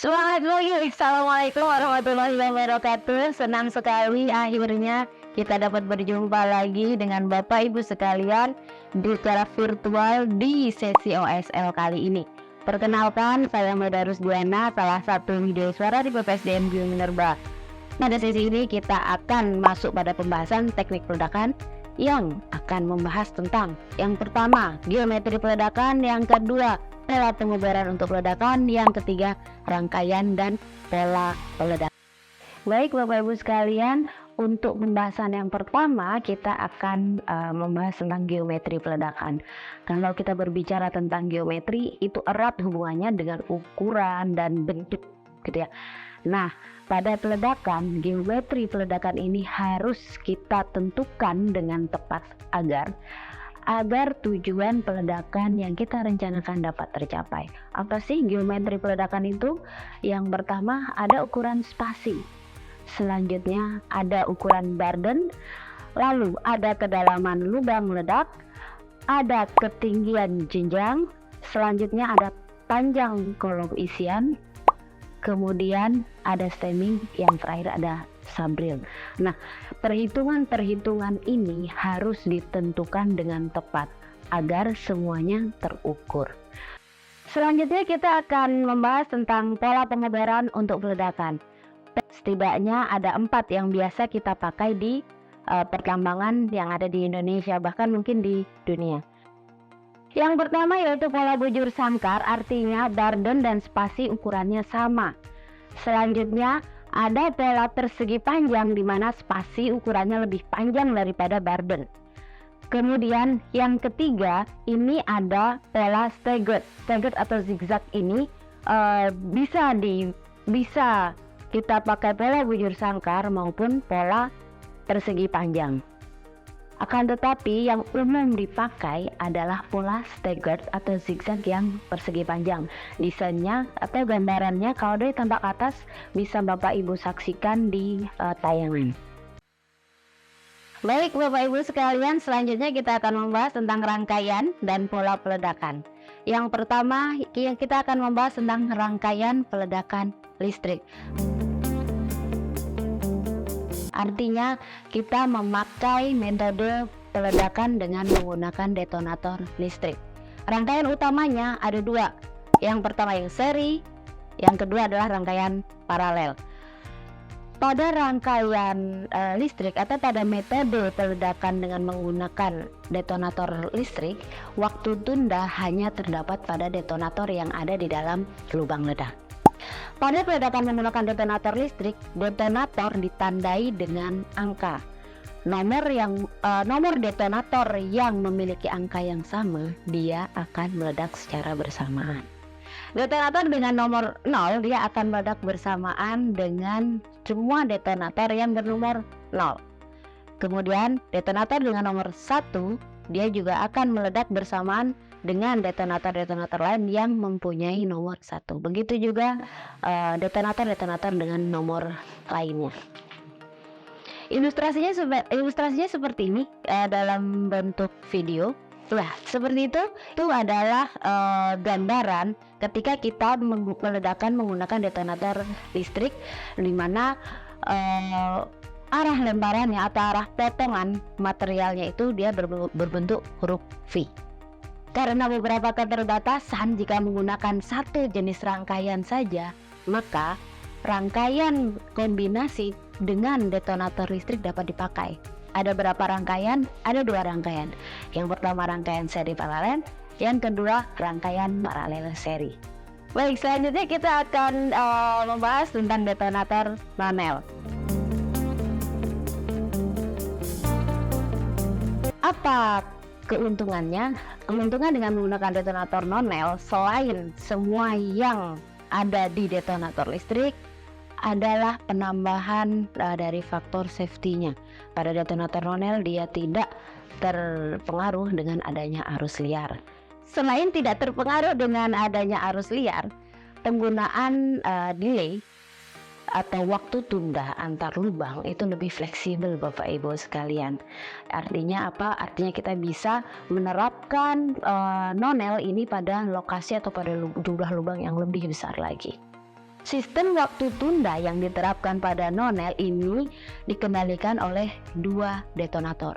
Semangat lagi, Assalamualaikum warahmatullahi wabarakatuh. Senang sekali akhirnya kita dapat berjumpa lagi dengan Bapak Ibu sekalian secara virtual di sesi OSL kali ini. Perkenalkan, saya Madarus Buena, salah satu video suara di BPSDM Bio Minerba. Pada sesi ini kita akan masuk pada pembahasan teknik peledakan yang akan membahas tentang yang pertama, geometri peledakan, yang kedua, pola pengubaran untuk peledakan, yang ketiga, rangkaian dan pola peledakan. Baik Bapak Ibu sekalian, untuk pembahasan yang pertama kita akan membahas tentang geometri peledakan. Kalau kita berbicara tentang geometri, itu erat hubungannya dengan ukuran dan bentuk gitu ya. Nah, pada peledakan, geometri peledakan ini harus kita tentukan dengan tepat agar tujuan peledakan yang kita rencanakan dapat tercapai. Apa sih geometri peledakan itu? Yang pertama ada ukuran spasi, selanjutnya ada ukuran Barden, lalu ada kedalaman lubang ledak, ada ketinggian jenjang, selanjutnya ada panjang kolom isian, kemudian ada stemming, yang terakhir ada sabril. Nah, perhitungan-perhitungan ini harus ditentukan dengan tepat agar semuanya terukur. Selanjutnya kita akan membahas tentang pola pengobaran untuk peledakan. Setidaknya ada 4 yang biasa kita pakai di pertambangan yang ada di Indonesia, bahkan mungkin di dunia. Yang pertama yaitu pola bujur sangkar, artinya Barden dan spasi ukurannya sama. Selanjutnya ada pola persegi panjang di mana spasi ukurannya lebih panjang daripada Barden. Kemudian yang ketiga ini ada pola staggered. Staggered atau zigzag ini bisa kita pakai pola bujur sangkar maupun pola persegi panjang. Akan tetapi yang umum dipakai adalah pola staggered atau zigzag yang persegi panjang. Desainnya atau gambarannya kalau dari tampak atas bisa Bapak Ibu saksikan di tayangan. Baik Bapak Ibu sekalian, selanjutnya kita akan membahas tentang rangkaian dan pola peledakan. Yang pertama kita akan membahas tentang rangkaian peledakan listrik. Artinya kita memakai metode peledakan dengan menggunakan detonator listrik. Rangkaian utamanya ada 2. Yang pertama yang seri, yang kedua adalah rangkaian paralel. Pada rangkaian listrik atau pada metode peledakan dengan menggunakan detonator listrik, waktu tunda hanya terdapat pada detonator yang ada di dalam lubang ledak. Pada peledakan menggunakan detonator listrik, detonator ditandai dengan angka. Nomor detonator yang memiliki angka yang sama, dia akan meledak secara bersamaan. Detonator dengan nomor 0, dia akan meledak bersamaan dengan semua detonator yang bernomor 0. Kemudian detonator dengan nomor 1, dia juga akan meledak bersamaan dengan detonator-detonator lain yang mempunyai nomor 1. Begitu juga detonator-detonator dengan nomor lainnya. Ilustrasinya seperti ini dalam bentuk video. Nah, seperti itu adalah gambaran ketika kita meledakan menggunakan detonator listrik, di mana arah lemparannya atau arah potongan materialnya itu dia berbentuk huruf V. Karena beberapa keterbatasan jika menggunakan satu jenis rangkaian saja, maka rangkaian kombinasi dengan detonator listrik dapat dipakai. Ada berapa rangkaian? Ada 2 rangkaian. Yang pertama rangkaian seri paralel, yang kedua rangkaian paralel seri. Baik, selanjutnya kita akan membahas tentang detonator nonel. Apa keuntungannya? Keuntungan dengan menggunakan detonator nonel, selain semua yang ada di detonator listrik, adalah penambahan dari faktor safety-nya. Pada detonator nonel dia tidak terpengaruh dengan adanya arus liar. Selain tidak terpengaruh dengan adanya arus liar, penggunaan delay atau waktu tunda antar lubang itu lebih fleksibel Bapak Ibu sekalian. Artinya apa? Artinya kita bisa menerapkan nonel ini pada lokasi atau pada jumlah lubang yang lebih besar lagi. Sistem waktu tunda yang diterapkan pada nonel ini dikendalikan oleh dua detonator.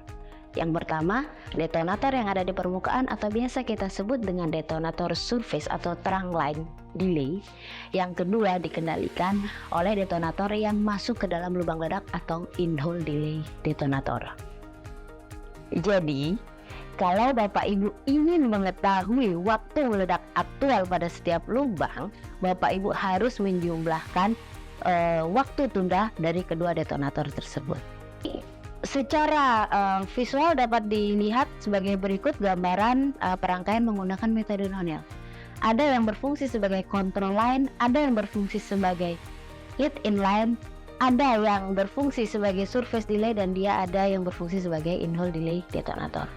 Yang pertama, detonator yang ada di permukaan atau biasa kita sebut dengan detonator surface atau terang line delay. Yang kedua dikendalikan oleh detonator yang masuk ke dalam lubang ledak atau in-hole delay detonator. Jadi, kalau Bapak Ibu ingin mengetahui waktu meledak aktual pada setiap lubang, Bapak Ibu harus menjumlahkan waktu tunda dari kedua detonator tersebut. Secara visual dapat dilihat sebagai berikut gambaran perangkaian menggunakan metode nonel. Ada yang berfungsi sebagai control line, ada yang berfungsi sebagai lead in line, ada yang berfungsi sebagai surface delay, dan dia ada yang berfungsi sebagai in-hole delay detonator.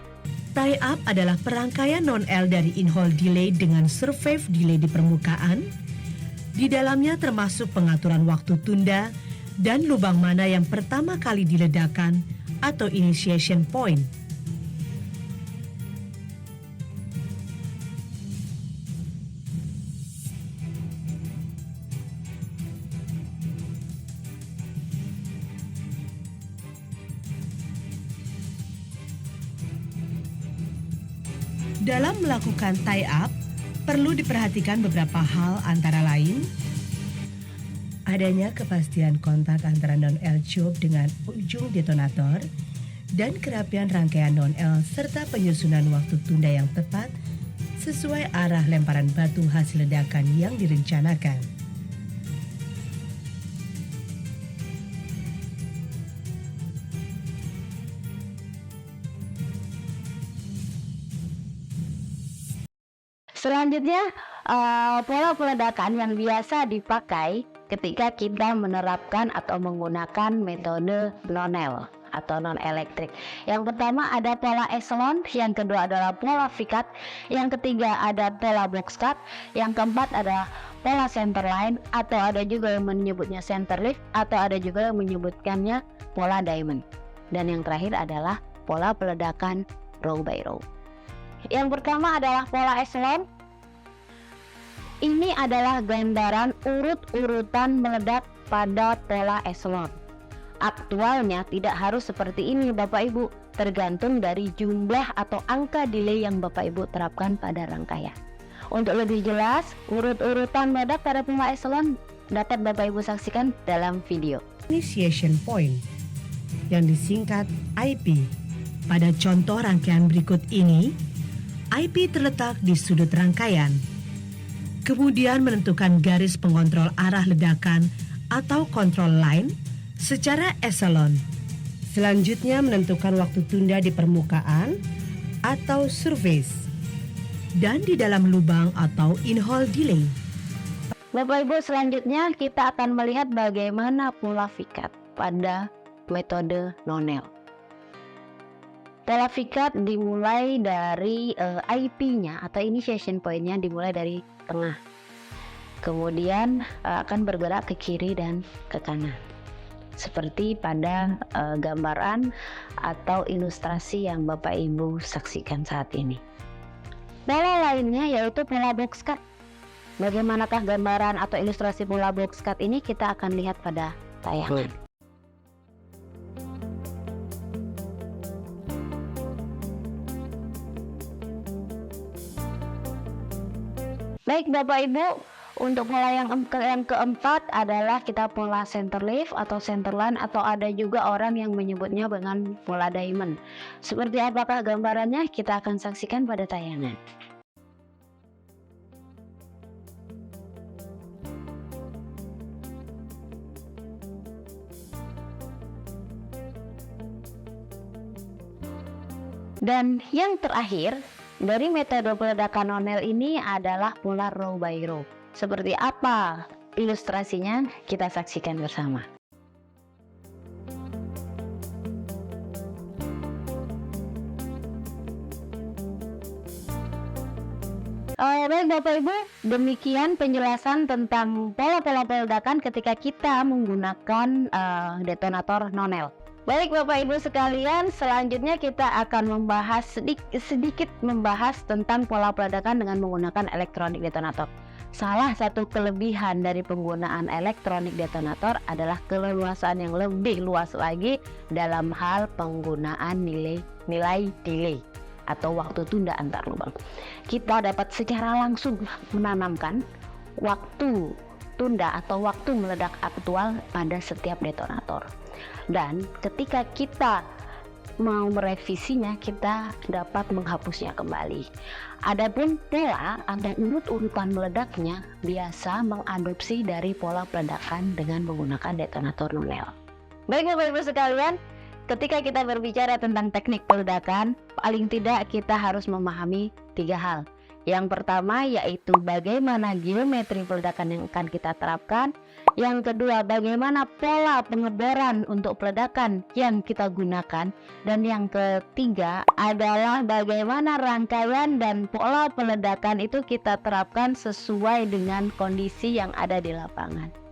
Tie-up adalah perangkaian non-L dari in-hole delay dengan surface delay di permukaan. Di dalamnya termasuk pengaturan waktu tunda dan lubang mana yang pertama kali diledakkan atau initiation point. Dalam melakukan tie-up, perlu diperhatikan beberapa hal antara lain adanya kepastian kontak antara non-L tube dengan ujung detonator dan kerapian rangkaian non-L serta penyusunan waktu tunda yang tepat sesuai arah lemparan batu hasil ledakan yang direncanakan. Selanjutnya, pola peledakan yang biasa dipakai ketika kita menerapkan atau menggunakan metode nonel atau non-elektrik. Yang pertama ada pola echelon, yang kedua adalah pola vicat, yang ketiga ada pola box cut, yang keempat ada pola center line, atau ada juga yang menyebutnya center lift, atau ada juga yang menyebutkannya pola diamond. Dan yang terakhir adalah pola peledakan row by row. Yang pertama adalah pola echelon. Ini adalah gambaran urut-urutan meledak pada pola echelon. Aktualnya tidak harus seperti ini Bapak Ibu, tergantung dari jumlah atau angka delay yang Bapak Ibu terapkan pada rangkaian. Untuk lebih jelas, urut-urutan meledak pada pola echelon dapat Bapak Ibu saksikan dalam video. Initiation point yang disingkat IP. Pada contoh rangkaian berikut ini, IP terletak di sudut rangkaian. Kemudian menentukan garis pengontrol arah ledakan atau control line secara echelon. Selanjutnya menentukan waktu tunda di permukaan atau surface dan di dalam lubang atau in-hole delay. Bapak Ibu, selanjutnya kita akan melihat bagaimana pola vicat pada metode nonel. Pola vicat dimulai dari IP-nya atau initiation point-nya dimulai dari tengah. Kemudian akan bergerak ke kiri dan ke kanan. Seperti pada gambaran atau ilustrasi yang Bapak Ibu saksikan saat ini. Pola lainnya yaitu pola box cut. Bagaimanakah gambaran atau ilustrasi pola box cut ini, kita akan lihat pada tayangan. Baik Bapak Ibu, untuk pola yang keempat adalah kita pola center lift atau center line, atau ada juga orang yang menyebutnya dengan pola diamond. Seperti apakah gambarannya, kita akan saksikan pada tayangan. Dan yang terakhir dari metode peledakan nonel ini adalah pola row by row. Seperti apa ilustrasinya, kita saksikan bersama. Baik Bapak Ibu, demikian penjelasan tentang pola-pola peledakan ketika kita menggunakan detonator nonel. Baik Bapak Ibu sekalian, selanjutnya kita akan membahas sedikit membahas tentang pola peledakan dengan menggunakan elektronik detonator. Salah satu kelebihan dari penggunaan elektronik detonator adalah keleluasaan yang lebih luas lagi dalam hal penggunaan nilai delay atau waktu tunda antar lubang. Kita dapat secara langsung menanamkan waktu tunda atau waktu meledak aktual pada setiap detonator. Dan ketika kita mau merevisinya, kita dapat menghapusnya kembali. Adapun pola atau urut-urutan meledaknya biasa mengadopsi dari pola peledakan dengan menggunakan detonator nonel. Baik Bapak Ibu sekalian, ketika kita berbicara tentang teknik peledakan, paling tidak kita harus memahami 3 hal. Yang pertama yaitu bagaimana geometri peledakan yang akan kita terapkan. Yang kedua, bagaimana pola pengeboran untuk peledakan yang kita gunakan. Dan yang ketiga adalah bagaimana rangkaian dan pola peledakan itu kita terapkan sesuai dengan kondisi yang ada di lapangan.